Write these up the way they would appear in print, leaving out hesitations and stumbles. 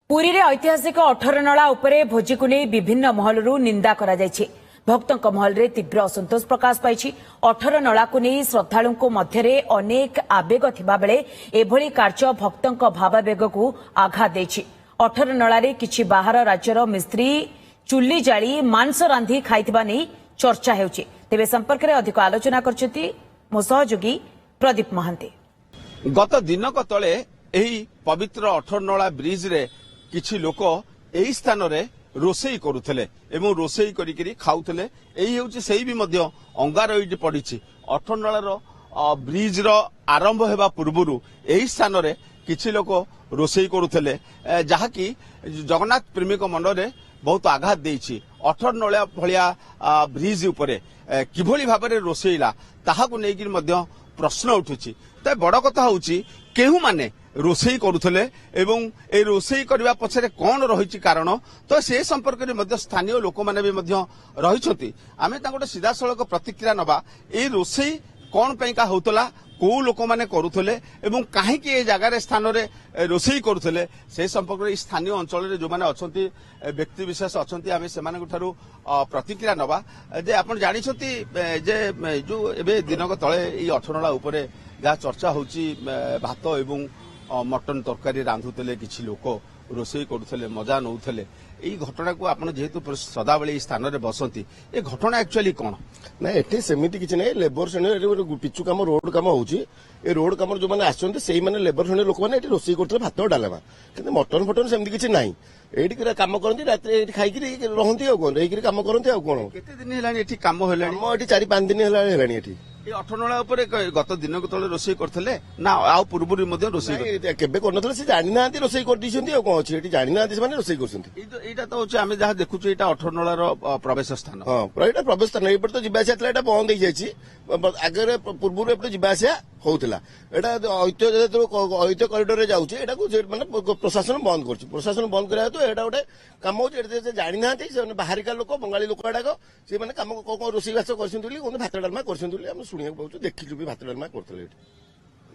पुरी रे ऐतिहासिक 18 नला उपरे भोजी को नहीं विभिन्न महलरू निंदा करा जायछि। भक्तों महल रे तीव्र असंतोष प्रकाश पाई। 18 नला को नहीं श्रद्धालुओं मध्य अनेक आवेग थिबा बेले एभली कार्य भक्तों भावावेग को आघात देछि। 18 नला रे किछि बाहर राज्यर मिस्त्री चुल्ली जाली मांस रांधि खाइथिबा नै चर्चा हेउछि। तेबे संपर्क रे अधिक आलोचना करछथि मो सहयोगी प्रदीप महांती। गत दिनक तले एही पवित्र 18 नला ब्रिज रे किछि लोक एही स्थान रे रोसई करुथले एवं रोसई करिकरी खाउथले। एही हेउछि सेही भी मध्य अंगार एइटी पडिछि। 18 नला रो ब्रिज रो आरंभ हेबा पूर्वरु एही स्थान रे किछि लोक रोसई करुथले, जहा कि जगन्नाथ प्रेमीक मन रे बहुत आघात देछि। 18 नला भलिया ब्रिज उपरे किभली भाबरे रोसईला ताहाकु नेकिर मध्य प्रश्न उठुछि। त बड़ कथा होउछि केहू माने रोसई करुथले एवं ए रोसई करबा पछरे कोन रहिछि कारण, तो से संपर्क रे मध्य स्थानीय लोक माने भी मध्य रहिछथि। आमे तांगोटे सीधा सळक प्रतिक्रिया नबा ए रोसई कोन पई का होतला, को लोक माने करुथले एवं काहे कि ए जगह रे स्थान रे रोसई करुथले से संपर्क रे स्थानीय अंचल रे जो माने अछंती व्यक्ति विशेष अछंती आमे सेमानक ठारू प्रतिक्रिया नबा। जे आपण जानि छथि जे जो एबे दिनक तळे ई 18 नला उपरे जा चर्चा होची भात एवं मटन तरकारी रांधुले किछि लोक रोसई करुथले मजा नौथले। एई घटना को आपण जेहेतु सदाबेले स्थान रे बसंती ए घटना एक्चुअली कोन ना एठी सेमिति किछि नै। लेबर श्रेणी पिचु काम रोड काम होउची। ए रोड काम जो माने आछन्ते सेही माने लेबर श्रेणी लोक माने एठी रोसई करथले भात डालमा, किंतु मटन फटन सेमिति किछि नाही। एठी काम करंती रात्रि एठी खाइकरी रहंती आ कोन एही काम करंती आ कोन। केते दिन हेलानी एठी काम हेलानी? काम एठी 4-5 दिन हेलानी एठी। ए 18 नला उपरे गत दिनक तळे रोसई करथले ना आ पूर्वरी मध्ये रोसई केबे करनथले से जानि नांती रोसई कर दिसंती आ कोन अछि एठी जानि नांती से माने रोसई करसंती। एटा तो होचे आमे जहा देखुछु एटा 18 नला रो प्रवेश स्थान। हां एटा प्रवेश स्थान। एपर तो जिबासिया तला एटा बंद होई जायछि। आगरे पूर्वरु एपर जिबासिया होउतला। एटा ऐतिह्य कॉरिडोर रे जाउछि। एटा को माने प्रशासन बंद करछि। प्रशासन बंद करा तो एटा गोटे काम होछि। एटा से जानि नांती से बाहरिका लोक बंगाली लोक एटाक से माने काम को रोसई बास करसंतुली कोन भात डालमा करसंतुली हम सुनिया पाउछु देखिलु भी भात डालमा करथले।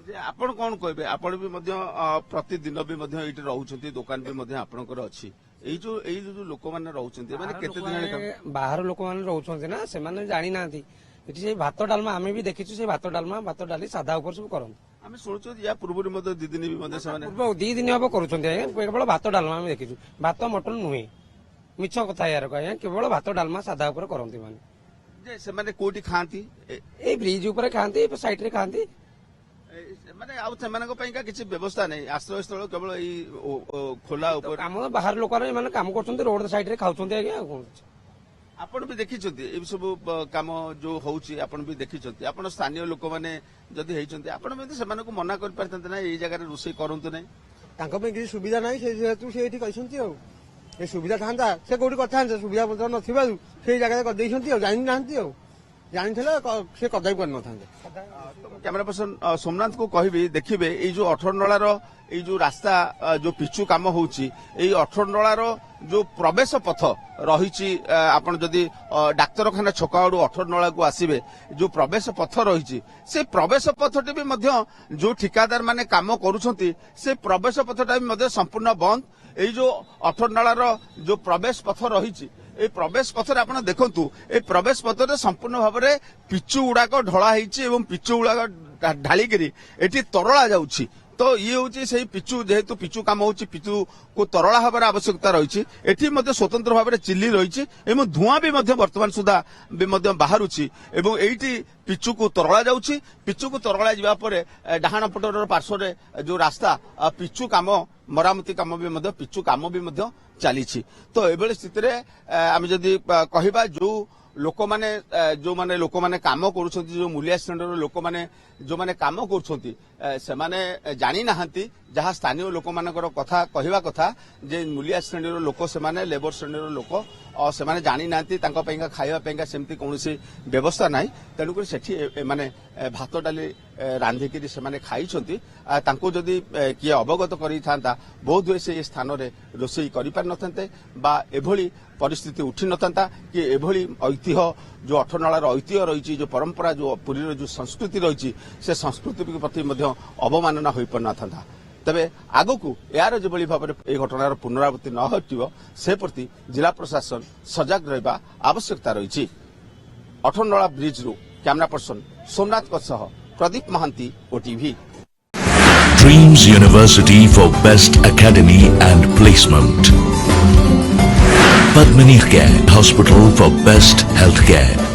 जे आपण कोन कहबे? आपण भी मध्य प्रतिदिन भी मध्य एठी रहउछंती, दुकान भी मध्य आपनकर अछि। एई जो लोक माने रहउछंती माने केते दिन बाहर लोक माने रहउछंती ना, से माने जानि नांती एठी से भात डालमा आमे भी देखिछु। से भात डालमा भात डाली सादा ऊपर सब करन। आमे सुनछु या पूर्वरी मध्य 2 दिन भी मध्य से माने 2 दिन हबो करूछंती। केवल भात डालमा आमे देखिछु, भात मटन नुहे। मिछ कथा यार कह केवल भात डालमा सादा ऊपर करंती माने। जे से माने कोठी खांती ए ब्रिज ऊपर खांती, साइड रे खांती माने आउ से माने को पई का किछि व्यवस्था नै। आश्रय स्थल केवल ई खोला ऊपर काम बाहर लोक माने काम करछंती, रोड साइड रे खाउछंती। आगे कोन आपण भी देखिछंती ए सब काम जो होउची आपण भी देखिछंती। आपण स्थानीय लोक माने जदी हेइछंती आपण भी से माने को मना कर परतंते ना ए जगह रे रोसई करंतु नै। तांको पे कि सुविधा नै से जेतु से एठी कहछंती। आ ए सुविधा थांता से कोठी कथा सुविधा पत्र नथिबा से जगह कर दैछंती। आ जानि नांती आ जानिथले से कदाई कर नथांते। कैमरा पर्सन सोमनाथ को कहबी देखिबे ए जो 18 नला रो ए जो रास्ता जो पिचु काम होउची, ए 18 नला रो जो प्रवेश पथ रहिची आपण जदी डाक्तरखाना छकाडू 18 नला को आसीबे जो प्रवेश पथ रहिची से प्रवेश पथटे भी मध्य जो ठिकादार माने काम करूछंती से प्रवेश पथटा भी मध्य संपूर्ण बंद। ए जो 18 नला रो जो प्रवेश पथ रहिची ए प्रवेश पथरे आपण देखंतु ए प्रवेश पथरे संपूर्ण भाबरे पिचु उडाक ढळा हेछि एवं पिचु उडाक ढाली करी एठी तरळा जाउछि। तो ये होची सेही पिचु, जेहेतु पिचु काम होची पिचु को तरळा हबार आवश्यकता रहिछि। एठी मध्ये स्वतंत्र भाबरे चिल्ली रहिछि एवं धुआं भी मध्ये वर्तमान सुधा भी मध्ये बाहरुछि एवं एठी पिचु को तरळा जाउछि। पिचु को तरळा जिबा परे डाहाण पटर पार्श्व रे जो रास्ता पिचु काम मरामती काम भी मध्ये पिचु काम भी मध्ये चालिछि। तो एबेले स्थिति रे आमे जदी कहिबा जो लोक माने लोक माने काम करूछंती, जो मूल्य श्रेणीर लोक माने जो माने काम करूछंती से माने जानि नाहंती। जहाँ स्थानीय लोक मानकर कथा कहवा कथा जे मूल्य श्रेणीर लोक से माने लेबर श्रेणीर लोक से माने जानि नाहंती। तांका पैंका खाइबा पैंका सेमती कोनोसी व्यवस्था नाही। तेणुकर सेठी माने भात डाली रांधिकी से माने खाइछंती। तांको जदी किए अवगत करि थांता बहुत हुए से स्थान रे रोसई करि पार नथांते बा एभली परिस्थिति उठी नथांता कि एभली ऐतिह्य जो 18 नलार ऐतिह्य रही, जो परंपरा जो पुरी जो संस्कृति रही, से संस्कृति प्रति अवमानना हो पार न था। ତେବେ ଆଗକୁ ଏହାର ଯେଭଳି ଭାବରେ ଏହି ଘଟଣାର ପୁନରାବୃତ୍ତି ନ ଘଟିବ ସେ ପ୍ରତି ଜିଲ୍ଲା ପ୍ରଶାସନ ସଜାଗ ରହିବା ଆବଶ୍ୟକତା ରହିଛି। ଅଠରନଳା ବ୍ରିଜରୁ କ୍ୟାମେରା ପର୍ସନ ସୋମନାଥଙ୍କ ସହ Pradeep Mohanty OTV. Dreams University for Best Academy and Placement. Padmini Care Hospital for Best Healthcare.